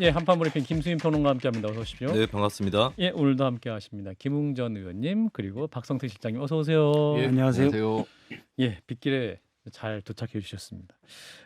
예, 한판 브리핑 김수인 평론가와 함께합니다. 어서 오십시오. 네, 반갑습니다. 예, 오늘도 함께하십니다. 김웅전 의원님 그리고 박성태 실장님 어서 오세요. 예, 안녕하세요. 안녕하세요. 예, 빗길에 잘 도착해 주셨습니다.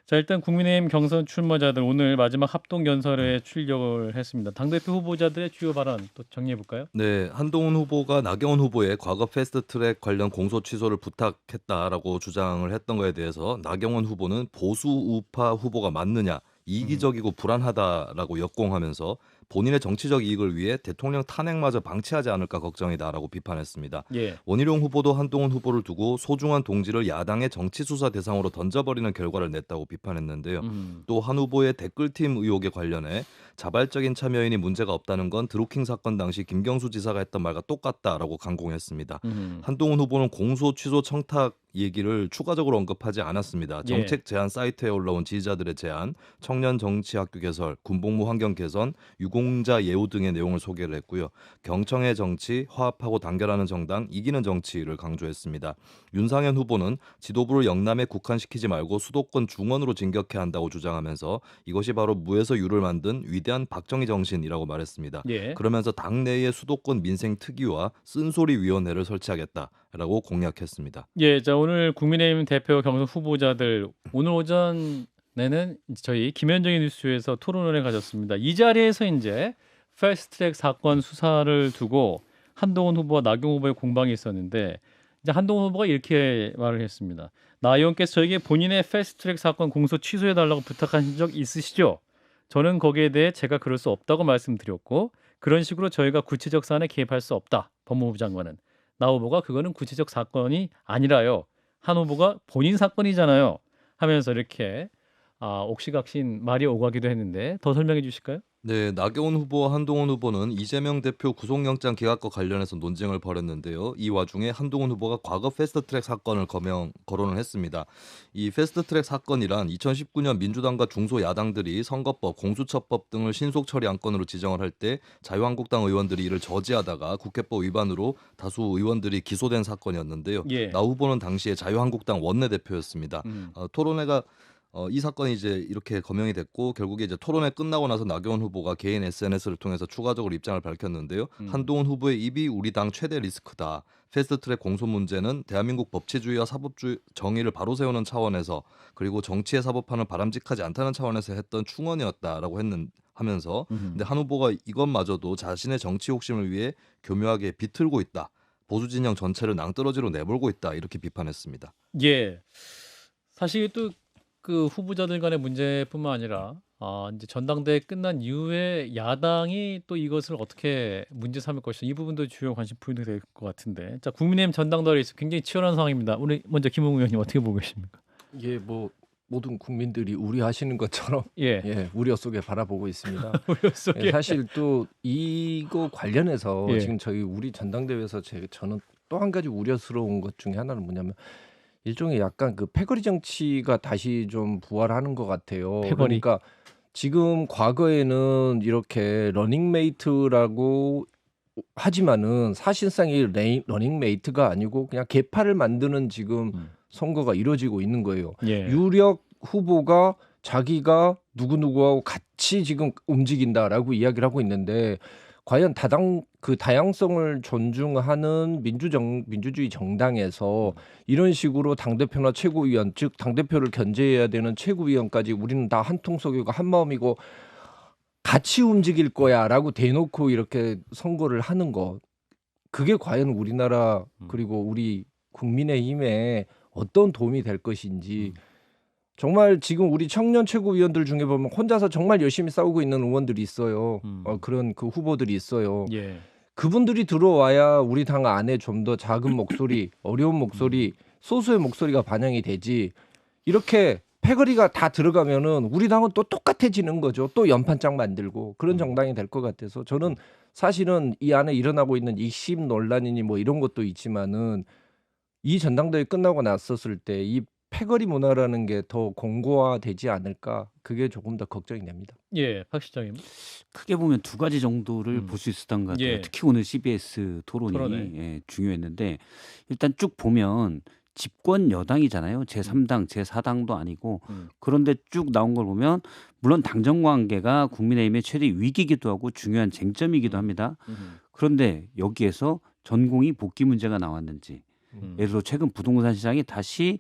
자, 일단 국민의힘 경선 출마자들 오늘 마지막 합동 연설에 출격을 했습니다. 당대표 후보자들의 주요 발언 또 정리해 볼까요? 네, 한동훈 후보가 나경원 후보의 과거 패스트트랙 관련 공소 취소를 부탁했다라고 주장을 했던 거에 대해서 나경원 후보는 보수 우파 후보가 맞느냐, 이기적이고 불안하다라고 역공하면서 본인의 정치적 이익을 위해 대통령 탄핵마저 방치하지 않을까 걱정이다라고 비판했습니다. 예. 원희룡 후보도 한동훈 후보를 두고 소중한 동지를 야당의 정치 수사 대상으로 던져버리는 결과를 냈다고 비판했는데요. 또 한 후보의 댓글팀 의혹에 관련해 자발적인 참여인이 문제가 없다는 건 드루킹 사건 당시 김경수 지사가 했던 말과 똑같다라고 강공했습니다. 한동훈 후보는 공소 취소 청탁 얘기를 추가적으로 언급하지 않았습니다. 예. 정책 제안 사이트에 올라온 지지자들의 제안, 청년 정치 학교 개설, 군복무 환경 개선, 유공자 예우 등의 내용을 소개를 했고요. 경청의 정치, 화합하고 단결하는 정당, 이기는 정치를 강조했습니다. 윤상현 후보는 지도부를 영남에 국한시키지 말고 수도권 중원으로 진격해야 한다고 주장하면서 이것이 바로 무에서 유를 만든 위대한 박정희 정신이라고 말했습니다. 예. 그러면서 당내에 수도권 민생 특위와 쓴소리 위원회를 설치하겠다라고 공약했습니다. 예, 자 오늘 국민의힘 대표 경선 후보자들 오늘 오전에는 저희 김현정의 뉴스에서 토론회를 가졌습니다. 이 자리에서 이제 패스트트랙 사건 수사를 두고 한동훈 후보와 나경원 후보의 공방이 있었는데 이제 한동훈 후보가 이렇게 말을 했습니다. 나 의원께서 저에게 본인의 패스트트랙 사건 공소 취소해달라고 부탁하신 적 있으시죠? 저는 거기에 대해 제가 그럴 수 없다고 말씀드렸고 그런 식으로 저희가 구체적 사안에 개입할 수 없다. 법무부 장관은. 나 후보가 그거는 구체적 사건이 아니라요. 한 후보가 본인 사건이잖아요. 하면서 이렇게 옥시각신 말이 오가기도 했는데 더 설명해 주실까요? 네, 나경원 후보와 한동훈 후보는 이재명 대표 구속영장 기각과 관련해서 논쟁을 벌였는데요. 이 와중에 한동훈 후보가 과거 패스트트랙 사건을 거론을 했습니다. 이 패스트트랙 사건이란 2019년 민주당과 중소야당들이 선거법, 공수처법 등을 신속 처리 안건으로 지정을 할 때 자유한국당 의원들이 이를 저지하다가 국회법 위반으로 다수 의원들이 기소된 사건이었는데요. 예. 나 후보는 당시에 자유한국당 원내대표였습니다. 토론회가 이 사건이 이제 이렇게 거명이 됐고 결국에 이제 토론회 끝나고 나서 나경원 후보가 개인 SNS를 통해서 추가적으로 입장을 밝혔는데요. 한동훈 후보의 입이 우리 당 최대 리스크다. 패스트트랙 공소 문제는 대한민국 법치주의와 사법주의 정의를 바로 세우는 차원에서 그리고 정치의 사법화는 바람직하지 않다는 차원에서 했던 충언이었다라고 하면서 근데 한 후보가 이것마저도 자신의 정치 욕심을 위해 교묘하게 비틀고 있다. 보수 진영 전체를 낭떠러지로 내몰고 있다. 이렇게 비판했습니다. 예. 사실 또 그 후보자들 간의 문제뿐만 아니라 이제 전당대회 끝난 이후에 야당이 또 이것을 어떻게 문제 삼을 것이다. 이 부분도 주요 관심 포인트가 될 것 같은데. 자, 국민의힘 전당대회에 있어 굉장히 치열한 상황입니다. 오늘 먼저 김웅 의원님 어떻게 보고 계십니까? 예, 뭐 모든 국민들이 우려하시는 것처럼 예. 예, 우려 속에 바라보고 있습니다. 우려 속에. 예, 사실 또 이거 관련해서 예. 지금 저희 우리 전당대회에서 저는 또 한 가지 우려스러운 것 중에 하나는 뭐냐면 일종의 약간 그 패거리 정치가 다시 좀 부활하는 것 같아요. 패거리. 그러니까 지금 과거에는 이렇게 러닝메이트라고 하지만은 사실상 이 러닝메이트가 아니고 그냥 개파를 만드는 지금 선거가 이루어지고 있는 거예요. 예. 유력 후보가 자기가 누구누구하고 같이 지금 움직인다라고 이야기를 하고 있는데 과연 다양성을 존중하는 민주주의 정당에서 이런 식으로 당대표나 최고위원, 즉 당대표를 견제해야 되는 최고위원까지 우리는 다 한 통속이고 한 마음이고 같이 움직일 거야라고 대놓고 이렇게 선거를 하는 것, 그게 과연 우리나라 그리고 우리 국민의힘에 어떤 도움이 될 것인지. 정말 지금 우리 청년 최고위원들 중에 보면 혼자서 정말 열심히 싸우고 있는 의원들이 있어요. 그런 그 후보들이 있어요. 예. 그분들이 들어와야 우리 당 안에 좀 더 작은 목소리, 어려운 목소리, 소수의 목소리가 반영이 되지. 이렇게 패거리가 다 들어가면은 우리 당은 또 똑같아지는 거죠. 또 연판장 만들고 그런 정당이 될 것 같아서 저는 사실은 이 안에 일어나고 있는 이심 논란이니 뭐 이런 것도 있지만은 이 전당대회 끝나고 났었을 때 이 패거리 문화라는 게 더 공고화되지 않을까, 그게 조금 더 걱정이 됩니다. 예, 박 실장님. 크게 보면 두 가지 정도를 볼 수 있었던 것 같아요. 예. 특히 오늘 CBS 토론이 토론회. 중요했는데 일단 쭉 보면 집권 여당이잖아요. 제3당, 제4당도 아니고 그런데 쭉 나온 걸 보면 물론 당정 관계가 국민의힘의 최대 위기이기도 하고 중요한 쟁점이기도 합니다. 그런데 여기에서 전공이 복귀 문제가 나왔는지 예를 들어 최근 부동산 시장이 다시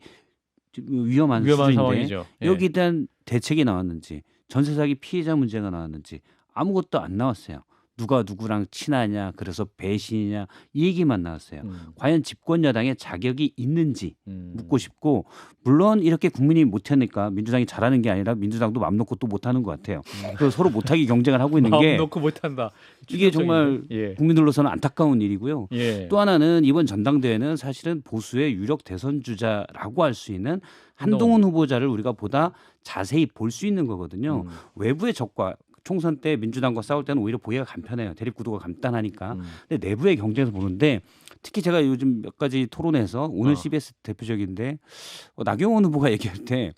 위험한 수준인데 상황이죠. 예. 여기에 대한 대책이 나왔는지 전세 사기 피해자 문제가 나왔는지 아무것도 안 나왔어요. 누가 누구랑 친하냐 그래서 배신이냐 이 얘기만 나왔어요. 과연 집권 여당의 자격이 있는지 묻고 싶고 물론 이렇게 국민이 못하니까 민주당이 잘하는 게 아니라 민주당도 맘 놓고 또 못하는 것 같아요. 그래서 서로 못하기 경쟁을 하고 있는 마음 게 놓고 못한다. 이게 정말 예. 국민들로서는 안타까운 일이고요. 예. 또 하나는 이번 전당대회는 사실은 보수의 유력 대선 주자라고 할 수 있는 한동훈 후보자를 우리가 보다 자세히 볼 수 있는 거거든요. 외부의 적과 총선 때 민주당과 싸울 때는 오히려 보기가 간편해요. 대립 구도가 간단하니까. 근데 내부의 경쟁에서 보는데 특히 제가 요즘 몇 가지 토론에서 오늘 CBS 대표적인데 나경원 후보가 얘기할 때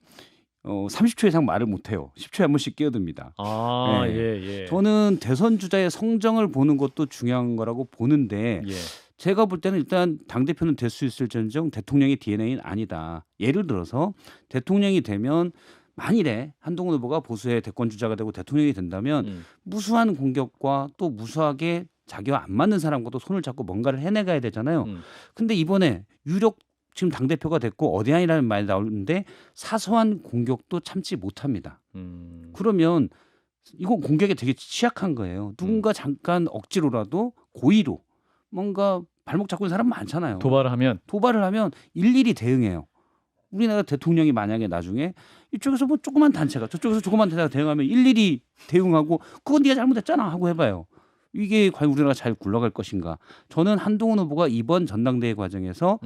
30초 이상 말을 못해요. 10초에 한 번씩 끼어듭니다. 아, 네. 예. 저는 대선 주자의 성정을 보는 것도 중요한 거라고 보는데 예. 제가 볼 때는 일단 당대표는 될 수 있을지언정 대통령의 DNA는 아니다. 예를 들어서 대통령이 되면 만일에 한동훈 후보가 보수의 대권 주자가 되고 대통령이 된다면 무수한 공격과 또 무수하게 자기와 안 맞는 사람과도 손을 잡고 뭔가를 해내가야 되잖아요. 근데 이번에 유력 지금 당대표가 됐고 어디아니라는 말이 나오는데 사소한 공격도 참지 못합니다. 그러면 이건 공격에 되게 취약한 거예요. 누군가 잠깐 억지로라도 고의로 뭔가 발목 잡고 있는 사람 많잖아요. 도발을 하면 일일이 대응해요. 우리나라 대통령이 만약에 나중에 이쪽에서 뭐 조그만 단체가 저쪽에서 조그만 단체가 대응하면 일일이 대응하고 그건 네가 잘못했잖아 하고 해봐요. 이게 과연 우리나라가 잘 굴러갈 것인가. 저는 한동훈 후보가 이번 전당대회 과정에서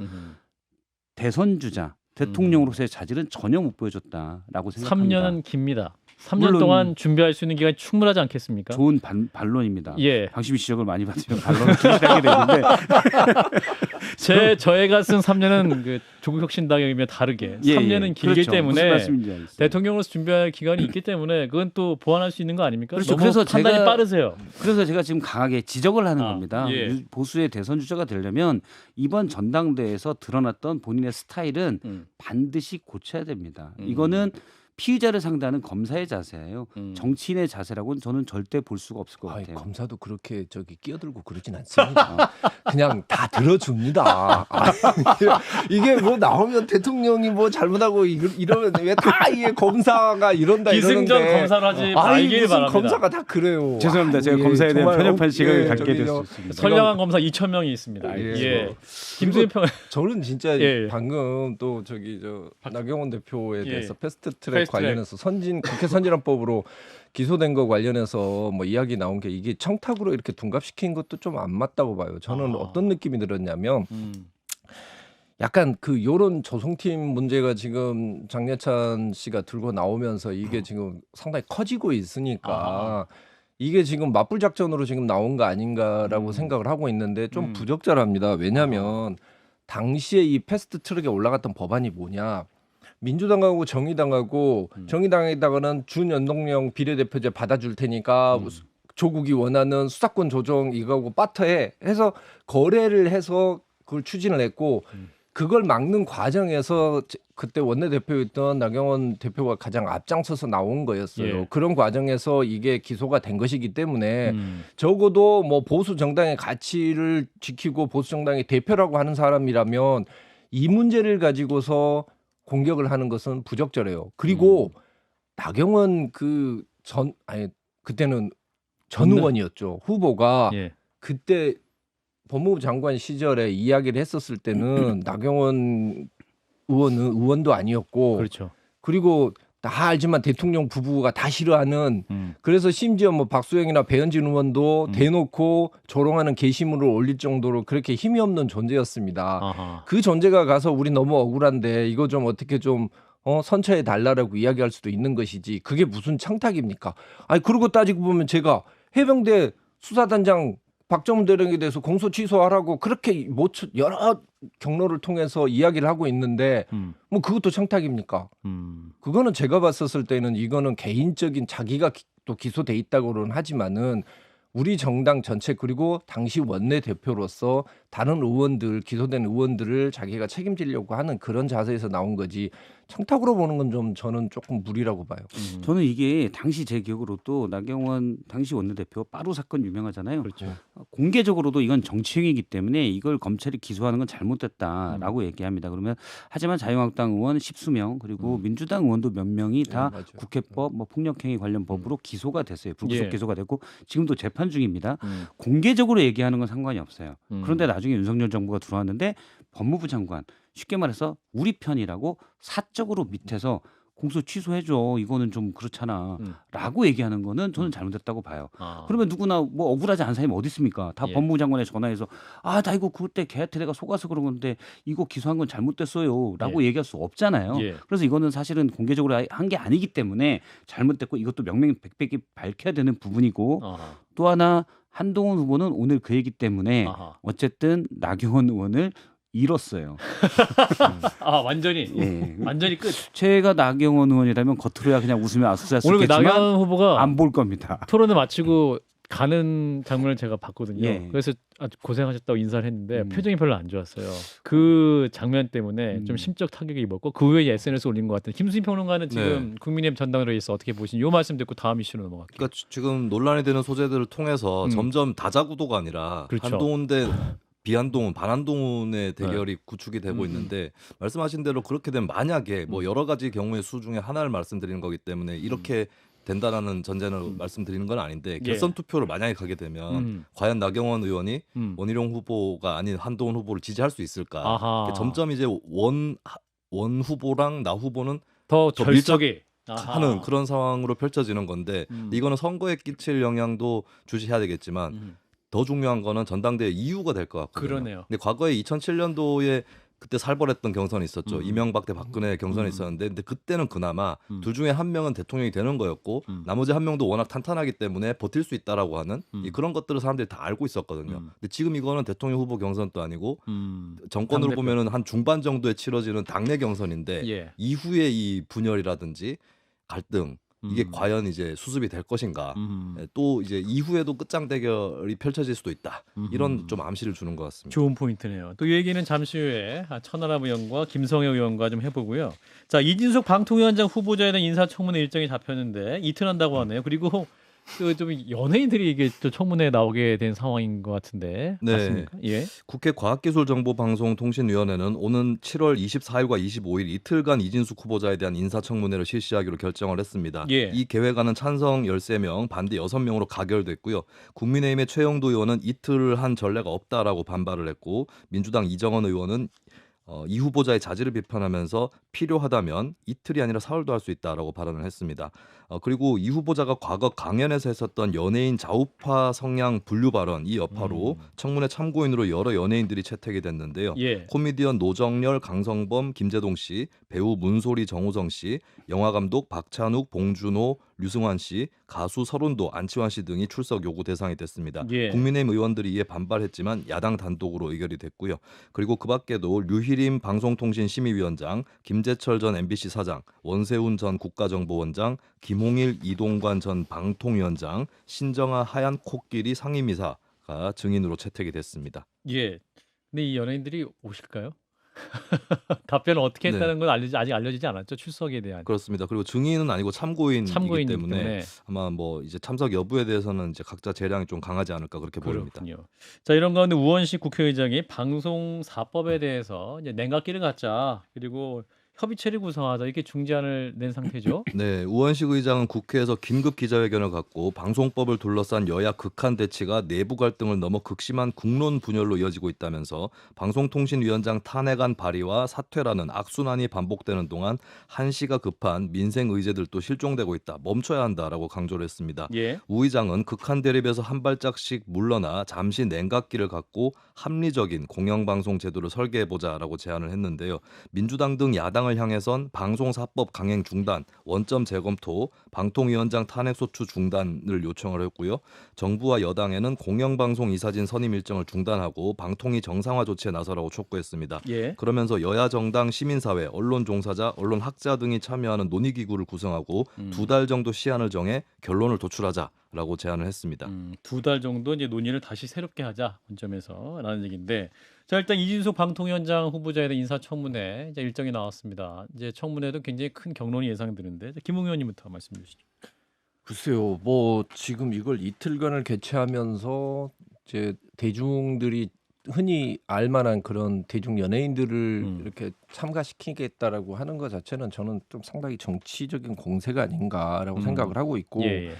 대선 주자 대통령으로서의 자질은 전혀 못 보여줬다라고 생각합니다. 3년은 깁니다. 3년 물론 동안 준비할 수 있는 기간이 충분하지 않겠습니까? 좋은 반론입니다. 예. 방심이 지적을 많이 받으면 반론을 길게 되는데 저희가 쓴 3년은 그 조국혁신당이며 다르게 3년은 길기 그렇죠. 무슨 때문에 말씀인지 알겠어요. 대통령으로서 준비할 기간이 있기 때문에 그건 또 보완할 수 있는 거 아닙니까? 그렇죠. 너무 그래서 판단이 빠르세요. 그래서 제가 지금 강하게 지적을 하는 겁니다. 예. 보수의 대선 주자가 되려면 이번 전당대회에서 드러났던 본인의 스타일은 반드시 고쳐야 됩니다. 이거는 피의자를 상대하는 검사의 자세예요. 정치인의 자세라고는 저는 절대 볼 수가 없을 것 같아요. 검사도 그렇게 끼어들고 그러진 않습니다. 그냥 다 들어줍니다. 이게 뭐 나오면 대통령이 뭐 잘못하고 이러면 왜 다 이게 검사가 이런다 기승전 이러는데 검사를 하지 말길 무슨 바랍니다. 검사가 다 그래요. 죄송합니다. 제가 검사에 대한 편협한 시각을 갖게 됐습니다. 선량한 검사 2,000명이 있습니다. 예. 김수현 평 저는 진짜 예. 방금 또 나경원 대표에 예. 대해서 패스트트랙 관련해서 국회 선진화법으로 기소된 거 관련해서 뭐 이야기 나온 게 이게 청탁으로 이렇게 둔갑시킨 것도 좀 안 맞다고 봐요. 저는 어떤 느낌이 들었냐면 약간 그 요런 조성팀 문제가 지금 장례찬 씨가 들고 나오면서 이게 지금 상당히 커지고 있으니까 이게 지금 맞불 작전으로 지금 나온 거 아닌가라고 생각을 하고 있는데 좀 부적절합니다. 왜냐하면 당시에 이 패스트 트랙에 올라갔던 법안이 뭐냐? 민주당하고 정의당에다가는 준연동형 비례대표제 받아줄 테니까 조국이 원하는 수사권 조정 이거하고 파트에 해서 거래를 해서 그걸 추진을 했고 그걸 막는 과정에서 그때 원내대표였던 나경원 대표가 가장 앞장서서 나온 거였어요. 예. 그런 과정에서 이게 기소가 된 것이기 때문에 적어도 뭐 보수 정당의 가치를 지키고 보수 정당의 대표라고 하는 사람이라면 이 문제를 가지고서 공격을 하는 것은 부적절해요. 그리고 나경원 그때는 전 의원이었죠. 후보가 예. 그때 법무부 장관 시절에 이야기를 했었을 때는 나경원 의원도 아니었고 그렇죠. 그리고 다 알지만 대통령 부부가 다 싫어하는 그래서 심지어 뭐 박수영이나 배현진 의원도 대놓고 조롱하는 게시물을 올릴 정도로 그렇게 힘이 없는 존재였습니다. 아하. 그 존재가 가서 우리 너무 억울한데 이거 좀 어떻게 좀 선처해 달라라고 이야기할 수도 있는 것이지 그게 무슨 청탁입니까? 아니 그러고 따지고 보면 제가 해병대 수사단장 박정훈 대령에 대해서 공소 취소하라고 그렇게 여러 경로를 통해서 이야기를 하고 있는데 뭐 그것도 청탁입니까? 그거는 제가 봤었을 때는 이거는 개인적인 자기가 또 기소돼 있다고는 하지만은 우리 정당 전체 그리고 당시 원내대표로서 다른 의원들 기소된 의원들을 자기가 책임지려고 하는 그런 자세에서 나온 거지 청탁으로 보는 건 좀 저는 조금 무리라고 봐요. 저는 이게 당시 제 기억으로도 나경원 당시 원내대표 빠루 사건 유명하잖아요. 그렇죠. 공개적으로도 이건 정치행위이기 때문에 이걸 검찰이 기소하는 건 잘못됐다라고 얘기합니다. 그러면 하지만 자유한국당 의원 10수명 그리고 민주당 의원도 몇 명이 다 맞아요. 국회법 뭐 폭력행위 관련 법으로 기소가 됐어요. 불구속 예. 기소가 됐고 지금도 재판 중입니다. 공개적으로 얘기하는 건 상관이 없어요. 그런데 나중에 윤석열 정부가 들어왔는데 법무부 장관 쉽게 말해서 우리 편이라고 사적으로 밑에서 공소 취소해줘. 이거는 좀 그렇잖아. 라고 얘기하는 거는 저는 잘못됐다고 봐요. 그러면 누구나 뭐 억울하지 않은 사람이 어디 있습니까? 다 예. 법무부 장관에 전화해서 나 이거 그때 걔한테 내가 속아서 그런 건데 이거 기소한 건 잘못됐어요. 라고 얘기할 수 없잖아요. 예. 그래서 이거는 사실은 공개적으로 한 게 아니기 때문에 잘못됐고 이것도 명명백백히 밝혀야 되는 부분이고 또 하나 한동훈 후보는 오늘 그 얘기 때문에 어쨌든 나경원 의원을 잃었어요. 완전히 예. 완전히 끝. 제가 나경원 의원이라면 겉으로야 그냥 웃으며 아수살 오늘 그 쓰겠지만 나경원 후보가 안 볼 겁니다. 토론을 마치고 가는 장면을 제가 봤거든요. 예. 그래서 아주 고생하셨다고 인사를 했는데 음. 표정이 별로 안 좋았어요. 그 장면 때문에 좀 심적 타격이 입었고 그 후에 SNS 올린 것 같은 김수진 평론가는 지금 국민의힘 전당으로 해서 어떻게 보시니? 요 말씀 듣고 다음 이슈로 넘어갈게요. 그러니까 지금 논란이 되는 소재들을 통해서 점점 다자구도가 아니라 그렇죠. 한동훈 대 비한동훈, 반한동훈의 대결이 구축이 되고 있는데 말씀하신 대로 그렇게 되면 만약에 뭐 여러 가지 경우의 수 중에 하나를 말씀드리는 거기 때문에 이렇게 된다라는 전제를 말씀드리는 건 아닌데 결선 투표를 만약에 가게 되면 과연 나경원 의원이 원희룡 후보가 아닌 한동훈 후보를 지지할 수 있을까? 아하. 점점 이제 원 후보랑 나 후보는 더 더 결석이 하는 그런 상황으로 펼쳐지는 건데 이거는 선거에 끼칠 영향도 주시해야 되겠지만 더 중요한 거는 전당대회 이유가 될 것 같거든요. 그러네요. 근데 과거에 2007년도에 그때 살벌했던 경선이 있었죠. 이명박 대 박근혜 경선이 있었는데 근데 그때는 그나마 둘 중에 한 명은 대통령이 되는 거였고 나머지 한 명도 워낙 탄탄하기 때문에 버틸 수 있다라고 하는 그런 것들을 사람들이 다 알고 있었거든요. 근데 지금 이거는 대통령 후보 경선도 아니고 정권으로 당대표. 보면은 한 중반 정도에 치러지는 당내 경선인데 예. 이후에 이 분열이라든지 갈등 이게 과연 이제 수습이 될 것인가? 또 이제 이후에도 끝장 대결이 펼쳐질 수도 있다. 이런 좀 암시를 주는 것 같습니다. 좋은 포인트네요. 또 이 얘기는 잠시 후에 천하람 의원과 김성애 의원과 좀 해보고요. 자, 이진숙 방통위원장 후보자에 대한 인사청문회 일정이 잡혔는데 이틀 한다고 하네요. 그리고 그 좀 연예인들이 이게 또 청문회에 나오게 된 상황인 것 같은데 네. 맞습니까? 예. 국회 과학기술정보방송통신위원회는 오는 7월 24일과 25일 이틀간 이진숙 후보자에 대한 인사청문회를 실시하기로 결정을 했습니다. 예. 이 계획안은 찬성 13명, 반대 6명으로 가결됐고요. 국민의힘의 최영도 의원은 이틀을 한 전례가 없다라고 반발을 했고 민주당 이정원 의원은 이 후보자의 자질을 비판하면서 필요하다면 이틀이 아니라 사흘도 할 수 있다라고 발언을 했습니다. 그리고 이 후보자가 과거 강연에서 했었던 연예인 좌우파 성향 분류 발언 이 여파로 청문회 참고인으로 여러 연예인들이 채택이 됐는데요. 예. 코미디언 노정열, 강성범, 김재동 씨, 배우 문소리, 정우성 씨, 영화감독 박찬욱, 봉준호, 류승환 씨, 가수 서른도, 안치환 씨 등이 출석 요구 대상이 됐습니다. 예. 국민의힘 의원들이 이에 반발했지만 야당 단독으로 의결이 됐고요. 그리고 그 밖에도 류희림 방송통신심의위원장, 김재철 전 MBC 사장, 원세훈 전 국가정보원장, 김홍일, 이동관 전 방통위원장, 신정아 하얀 코끼리 상임이사가 증인으로 채택이 됐습니다. 예. 근데 이 연예인들이 오실까요? 답변을 어떻게 했다는 건 아직 알려지지 않았죠. 출석에 대한. 그렇습니다. 그리고 증인은 아니고 참고인이기 참고인이기 때문에 아마 뭐 이제 참석 여부에 대해서는 이제 각자 재량이 좀 강하지 않을까 그렇게 보입니다. 그렇군요. 자, 이런 가운데 우원식 국회의장이 방송사법에 대해서 이제 냉각기를 갖자 그리고 협의체를 구성하자 이렇게 중재안을 낸 상태죠. 네, 우원식 의장은 국회에서 긴급 기자회견을 갖고 방송법을 둘러싼 여야 극한 대치가 내부 갈등을 넘어 극심한 국론 분열로 이어지고 있다면서 방송통신위원장 탄핵안 발의와 사퇴라는 악순환이 반복되는 동안 한시가 급한 민생 의제들도 실종되고 있다. 멈춰야 한다라고 강조를 했습니다. 예. 우 의장은 극한 대립에서 한 발짝씩 물러나 잠시 냉각기를 갖고 합리적인 공영방송 제도를 설계해보자라고 제안을 했는데요. 민주당 등 야당을 향해선 방송사법 강행 중단, 원점 재검토, 방통위원장 탄핵소추 중단을 요청을 했고요. 정부와 여당에는 공영방송 이사진 선임 일정을 중단하고 방통위 정상화 조치에 나서라고 촉구했습니다. 예. 그러면서 여야 정당, 시민사회, 언론 종사자, 언론 학자 등이 참여하는 논의기구를 구성하고 2달 정도 시한을 정해 결론을 도출하자라고 라고 제안을 했습니다. 2달 정도 이제 논의를 다시 새롭게 하자 본점에서라는 얘기인데, 자 일단 이진숙 방통위원장 후보자에 대한 인사청문회 이제 일정이 나왔습니다. 이제 청문회도 굉장히 큰 격론이 예상되는데 김웅 의원님부터 말씀 주시죠. 글쎄요, 뭐 지금 이걸 이틀간을 개최하면서 이제 대중들이 흔히 알만한 그런 대중 연예인들을 이렇게 참가시키겠다라고 하는 것 자체는 저는 좀 상당히 정치적인 공세가 아닌가라고 생각을 하고 있고, 예.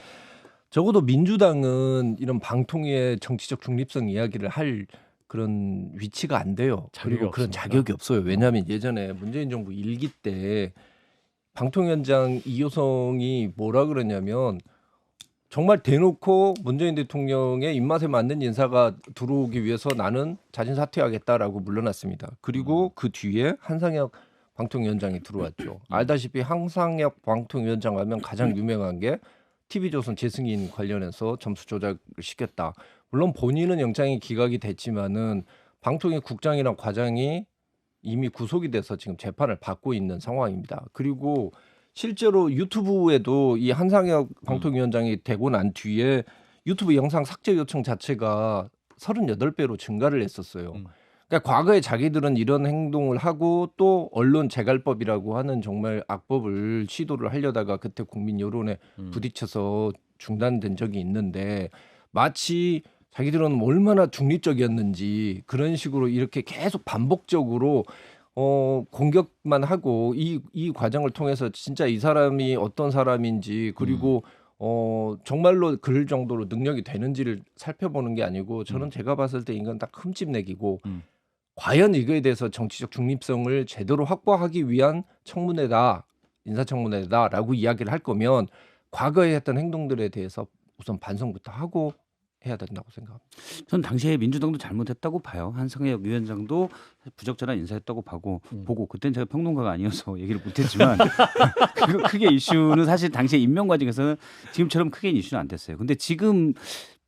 적어도 민주당은 이런 방통위의 정치적 중립성 이야기를 할 그런 위치가 안 돼요. 자격이 그리고 그런 없습니까? 자격이 없어요. 왜냐하면 예전에 문재인 정부 1기 때 방통위원장 이효성이 뭐라 그러냐면, 정말 대놓고 문재인 대통령의 입맛에 맞는 인사가 들어오기 위해서 나는 자진 사퇴하겠다라고 물러났습니다. 그리고 그 뒤에 한상혁 방통위원장이 들어왔죠. 알다시피 한상혁 방통위원장 하면 가장 유명한 게 TV조선 재승인 관련해서 점수 조작을 시켰다. 물론 본인은 영장이 기각이 됐지만은 방통위 국장이랑 과장이 이미 구속이 돼서 지금 재판을 받고 있는 상황입니다. 그리고 실제로 유튜브에도 이 한상혁 방통위원장이 되고 난 뒤에 유튜브 영상 삭제 요청 자체가 38배로 증가를 했었어요. 그러니까 과거에 자기들은 이런 행동을 하고 또 언론재갈법이라고 하는 정말 악법을 시도를 하려다가 그때 국민 여론에 부딪혀서 중단된 적이 있는데, 마치 자기들은 얼마나 중립적이었는지 그런 식으로 이렇게 계속 반복적으로 공격만 하고 이 과정을 통해서 진짜 이 사람이 어떤 사람인지, 그리고 정말로 그럴 정도로 능력이 되는지를 살펴보는 게 아니고, 저는 제가 봤을 때 이건 딱 흠집내기고 과연 이거에 대해서 정치적 중립성을 제대로 확보하기 위한 청문회다, 인사청문회다라고 이야기를 할 거면 과거에 했던 행동들에 대해서 우선 반성부터 하고 해야 된다고 생각합니다. 전 당시에 민주당도 잘못했다고 봐요. 한상혁 위원장도 부적절한 인사했다고 보고 그때는 제가 평론가가 아니어서 얘기를 못했지만 크게 이슈는 사실 당시에 임명 과정에서는 지금처럼 크게 이슈는 안 됐어요. 근데 지금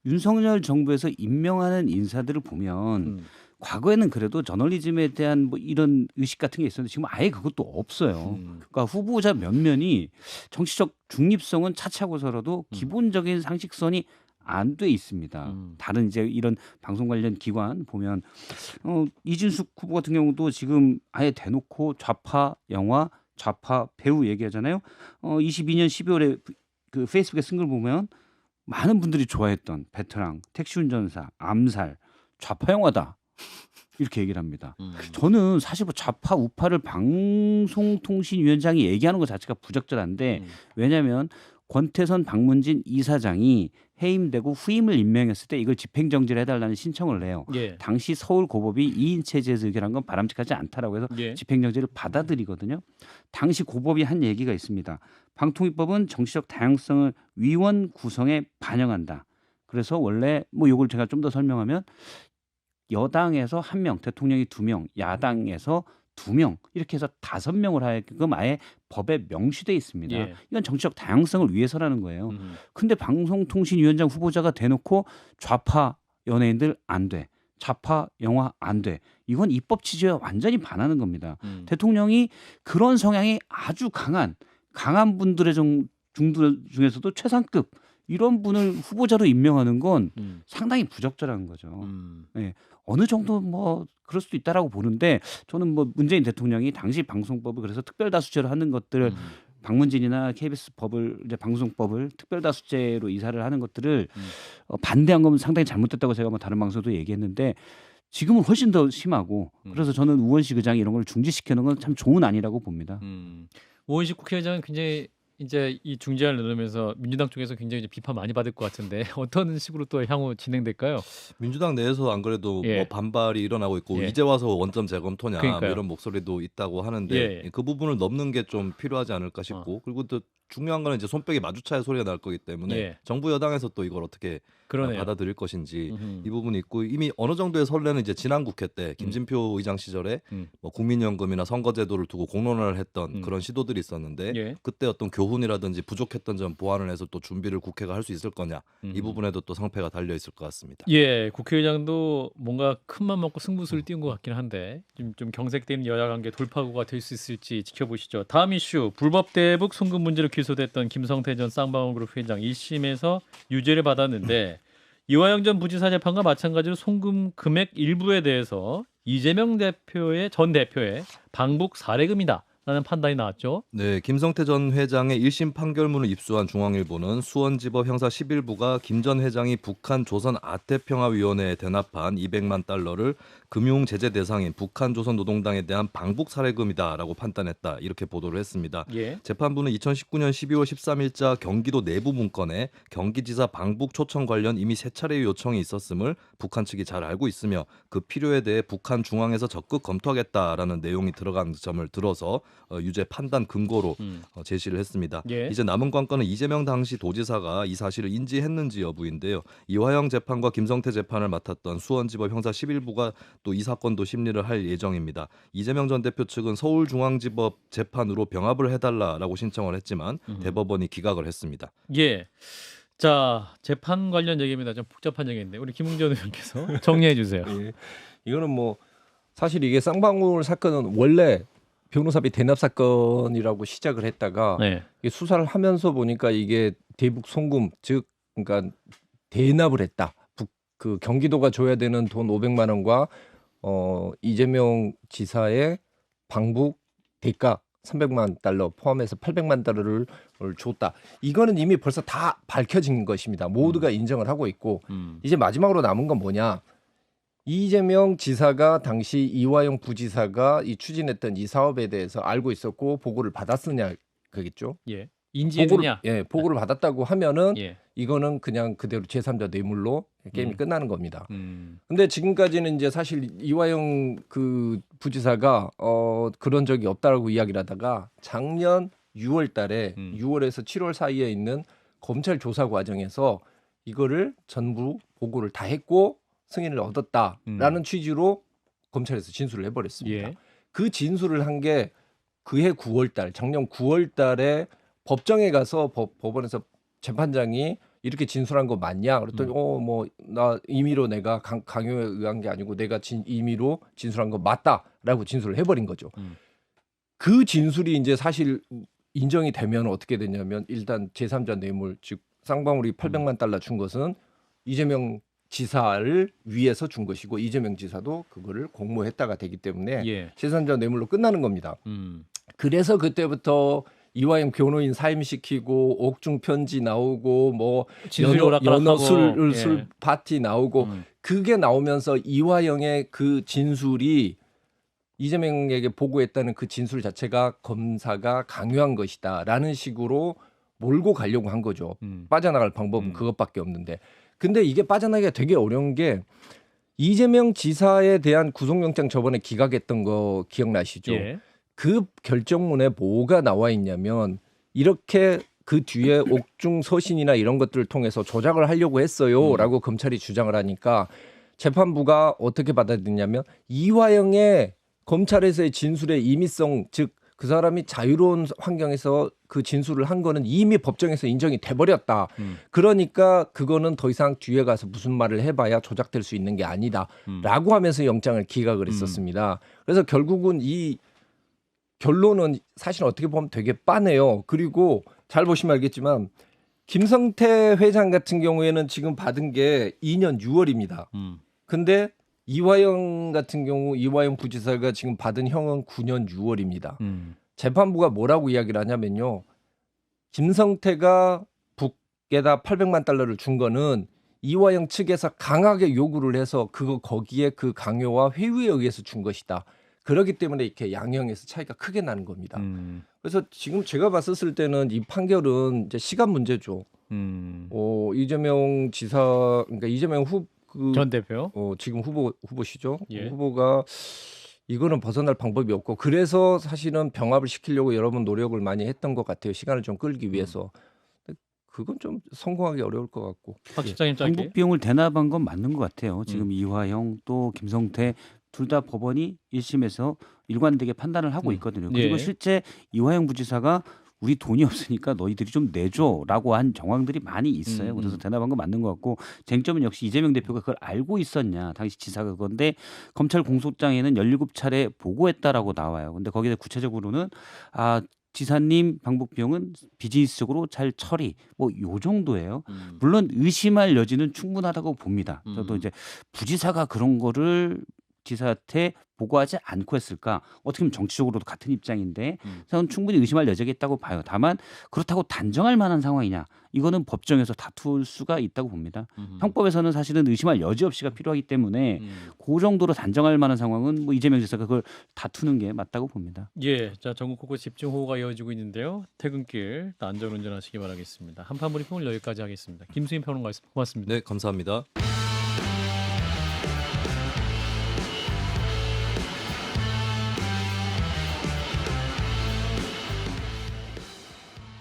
윤석열 정부에서 임명하는 인사들을 보면 과거에는 그래도 저널리즘에 대한 뭐 이런 의식 같은 게 있었는데 지금 아예 그것도 없어요. 그러니까 후보자 면면이 정치적 중립성은 차치하고서라도 기본적인 상식선이 안 돼 있습니다. 다른 이제 이런 방송 관련 기관 보면 이진숙 후보 같은 경우도 지금 아예 대놓고 좌파 영화, 좌파 배우 얘기하잖아요. 22년 12월에 그 페이스북에 쓴 걸 보면 많은 분들이 좋아했던 베테랑, 택시 운전사, 암살, 좌파 영화다. 이렇게 얘기를 합니다. 저는 사실 뭐 좌파 우파를 방송통신위원장이 얘기하는 것 자체가 부적절한데, 왜냐하면 권태선 박문진 이사장이 해임되고 후임을 임명했을 때 이걸 집행정지를 해달라는 신청을 해요. 예. 당시 서울고법이 2인 체제에서 의결한 건 바람직하지 않다라고 해서 예. 집행정지를 받아들이거든요. 당시 고법이 한 얘기가 있습니다. 방통위법은 정치적 다양성을 위원 구성에 반영한다. 그래서 원래 뭐 이걸 제가 좀 더 설명하면 여당에서 1명, 대통령이 2명, 야당에서 2명 이렇게 해서 5명을 하게끔 아예 법에 명시돼 있습니다. 예. 이건 정치적 다양성을 위해서라는 거예요. 근데 방송통신위원장 후보자가 대놓고 좌파 연예인들 안 돼, 좌파 영화 안 돼. 이건 입법 취지와 완전히 반하는 겁니다. 대통령이 그런 성향이 아주 강한 분들의 중들 중에서도 최상급 이런 분을 후보자로 임명하는 건 상당히 부적절한 거죠. 네. 어느 정도 뭐 그럴 수도 있다라고 보는데, 저는 뭐 문재인 대통령이 당시 방송법을 그래서 특별다수제로 하는 것들을 박문진이나 KBS 법을 이제 방송법을 특별다수제로 이사를 하는 것들을 반대한 건 상당히 잘못됐다고 제가 뭐 다른 방송도 얘기했는데, 지금은 훨씬 더 심하고, 그래서 저는 우원식 의장이 이런 걸 중지시키는 건 참 좋은 안이라고 봅니다. 우원식 국회의장은 굉장히 이제 이 중재안을 내놓으면서 민주당 쪽에서 굉장히 이제 비판 많이 받을 것 같은데 어떤 식으로 또 향후 진행될까요? 민주당 내에서 안 그래도 예. 뭐 반발이 일어나고 있고, 예. 이제 와서 원점 재검토냐 뭐 그러니까요. 이런 목소리도 있다고 하는데, 예. 그 부분을 넘는 게 좀 필요하지 않을까 싶고, 그리고 또 중요한 거는 이제 손뼉이 마주쳐야 소리가 날 거기 때문에 예. 정부 여당에서 또 이걸 어떻게 그러네요. 받아들일 것인지 이 부분이 있고, 이미 어느 정도의 선례는 이제 지난 국회 때 김진표 의장 시절에 뭐 국민연금이나 선거제도를 두고 공론화를 했던 그런 시도들이 있었는데, 예. 그때 어떤 교훈이라든지 부족했던 점 보완을 해서 또 준비를 국회가 할 수 있을 거냐, 이 부분에도 또 상패가 달려 있을 것 같습니다. 예, 국회의장도 뭔가 큰맘 먹고 승부수를 띄운 것 같긴 한데 좀 경색되는 여야 관계 돌파구가 될 수 있을지 지켜보시죠. 다음 이슈, 불법 대북 송금 문제로 기소됐던 김성태 전 쌍방울그룹 회장 1심에서 유죄를 받았는데 이화영 전 부지사 재판과 마찬가지로 송금 금액 일부에 대해서 이재명 전 대표의 방북 사례금이다라는 판단이 나왔죠. 네, 김성태 전 회장의 1심 판결문을 입수한 중앙일보는 수원지법 형사 11부가 김 전 회장이 북한 조선 아태평화위원회에 대납한 200만 달러를 금융 제재 대상인 북한 조선 노동당에 대한 방북 사례금이다라고 판단했다. 이렇게 보도를 했습니다. 예. 재판부는 2019년 12월 13일자 경기도 내부 문건에 경기지사 방북 초청 관련 이미 세 차례의 요청이 있었음을 북한 측이 잘 알고 있으며 그 필요에 대해 북한 중앙에서 적극 검토하겠다라는 내용이 들어간 점을 들어서 유죄 판단 근거로 제시를 했습니다. 예. 이제 남은 관건은 이재명 당시 도지사가 이 사실을 인지했는지 여부인데요. 이화영 재판과 김성태 재판을 맡았던 수원지법 형사 11부가 또 이 사건도 심리를 할 예정입니다. 이재명 전 대표 측은 서울중앙지법 재판으로 병합을 해달라라고 신청을 했지만 대법원이 기각을 했습니다. 예. 자, 재판 관련 얘기입니다. 좀 복잡한 얘기인데 우리 김웅전 의원께서 정리해 주세요. 예. 이거는 뭐 사실 이게 쌍방울 사건은 원래 변호사비 대납 사건이라고 시작을 했다가 네. 이게 수사를 하면서 보니까 이게 대북 송금 즉 그러니까 대납을 했다. 그 경기도가 줘야 되는 돈 500만 원과 이재명 지사의 방북 대가 300만 달러 포함해서 800만 달러를 줬다. 이거는 이미 벌써 다 밝혀진 것입니다. 모두가 인정을 하고 있고 이제 마지막으로 남은 건 뭐냐? 이재명 지사가 당시 이화영 부지사가 이 추진했던 이 사업에 대해서 알고 있었고 보고를 받았느냐 그겠죠? 예. 인지했느냐? 보고를 받았다고 하면은 예. 이거는 그냥 그대로 제3자 뇌물로 게임이 끝나는 겁니다. 음. 근데 지금까지는 이제 사실 이화영 그 부지사가 그런 적이 없다라고 이야기를 하다가 작년 6월 달에 6월에서 7월 사이에 있는 검찰 조사 과정에서 이거를 전부 보고를 다 했고 승인을 얻었다라는 취지로 검찰에서 진술을 해버렸습니다. 예. 그 진술을 한 게 그해 9월 달, 작년 9월 달에 법정에 가서 법원에서 재판장이 이렇게 진술한 거 맞냐? 그랬더니 뭐 나 임의로 내가 강요에 의한 게 아니고 내가 임의로 진술한 거 맞다라고 진술을 해버린 거죠. 그 진술이 이제 사실 인정이 되면 어떻게 되냐면 일단 제3자 뇌물 즉 쌍방울이 800만 달러 준 것은 이재명 지사를 위해서 준 것이고 이재명 지사도 그거를 공모했다가 되기 때문에 예. 제3자 뇌물로 끝나는 겁니다. 그래서 그때부터 이화영 변호인 사임시키고 옥중 편지 나오고 뭐 연어 술 파티 나오고 그게 나오면서 이화영의 그 진술이 이재명에게 보고했다는 그 진술 자체가 검사가 강요한 것이다라는 식으로 몰고 가려고 한 거죠. 빠져나갈 방법은 그것밖에 없는데. 근데 이게 빠져나가기가 되게 어려운 게 이재명 지사에 대한 구속영장 저번에 기각했던 거 기억나시죠? 예. 그 결정문에 뭐가 나와 있냐면 이렇게 그 뒤에 옥중 서신이나 이런 것들을 통해서 조작을 하려고 했어요라고 검찰이 주장을 하니까 재판부가 어떻게 받아들이냐면 이화영의 검찰에서의 진술의 임의성 즉 그 사람이 자유로운 환경에서 그 진술을 한 거는 이미 법정에서 인정이 돼버렸다. 그러니까 그거는 더 이상 뒤에 가서 무슨 말을 해봐야 조작될 수 있는 게 아니다라고 하면서 영장을 기각을 했었습니다. 그래서 결국은 이 결론은 사실 어떻게 보면 되게 빤해요. 그리고 잘 보시면 알겠지만 김성태 회장 같은 경우에는 지금 받은 게 2년 6월입니다. 근데 이화영 같은 경우 이화영 부지사가 지금 받은 형은 9년 6월입니다. 재판부가 뭐라고 이야기를 하냐면요. 김성태가 북에다 800만 달러를 준 거는 이화영 측에서 강하게 요구를 해서 거기에 그 강요와 회유에 의해서 준 것이다. 그렇기 때문에 이렇게 양형에서 차이가 크게 나는 겁니다. 그래서 지금 제가 봤을 때는 이 판결은 이제 시간 문제죠. 이재명 지사 그러니까 이재명 전 대표 지금 후보시죠. 예. 후보가 이거는 벗어날 방법이 없고 그래서 사실은 병합을 시키려고 여러 번 노력을 많이 했던 것 같아요. 시간을 좀 끌기 위해서. 그건 좀 성공하기 어려울 것 같고. 박 실장님 짧게. 방북 비용을 대납한 건 맞는 것 같아요. 지금 이화영 또 김성태 둘 다 법원이 1심에서 일관되게 판단을 하고 있거든요. 그리고 예. 실제 이화영 부지사가 우리 돈이 없으니까 너희들이 좀 내줘라고 한 정황들이 많이 있어요. 그래서 대납한 건 맞는 것 같고 쟁점은 역시 이재명 대표가 그걸 알고 있었냐. 당시 지사가 그건데 검찰 공소장에는 17차례 보고했다라고 나와요. 근데 거기에 구체적으로는 지사님 방북 비용은 비즈니스적으로 잘 처리 뭐 요 정도예요. 음. 물론 의심할 여지는 충분하다고 봅니다. 저도 음. 이제 부지사가 그런 거를 지사한테 보고하지 않고 했을까? 어떻게 보면 정치적으로도 같은 입장인데 저는 충분히 의심할 여지가 있다고 봐요. 다만 그렇다고 단정할 만한 상황이냐? 이거는 법정에서 다툴 수가 있다고 봅니다. 형법에서는 사실은 의심할 여지 없이가 필요하기 때문에 그 정도로 단정할 만한 상황은 뭐 이재명 지사가 그걸 다투는 게 맞다고 봅니다. 예, 자 전국 곳곳 집중호우가 이어지고 있는데요. 퇴근길 안전 운전하시기 바라겠습니다. 한판 브리핑을 여기까지 하겠습니다. 김수인 평론가였습니다. 고맙습니다. 네, 감사합니다.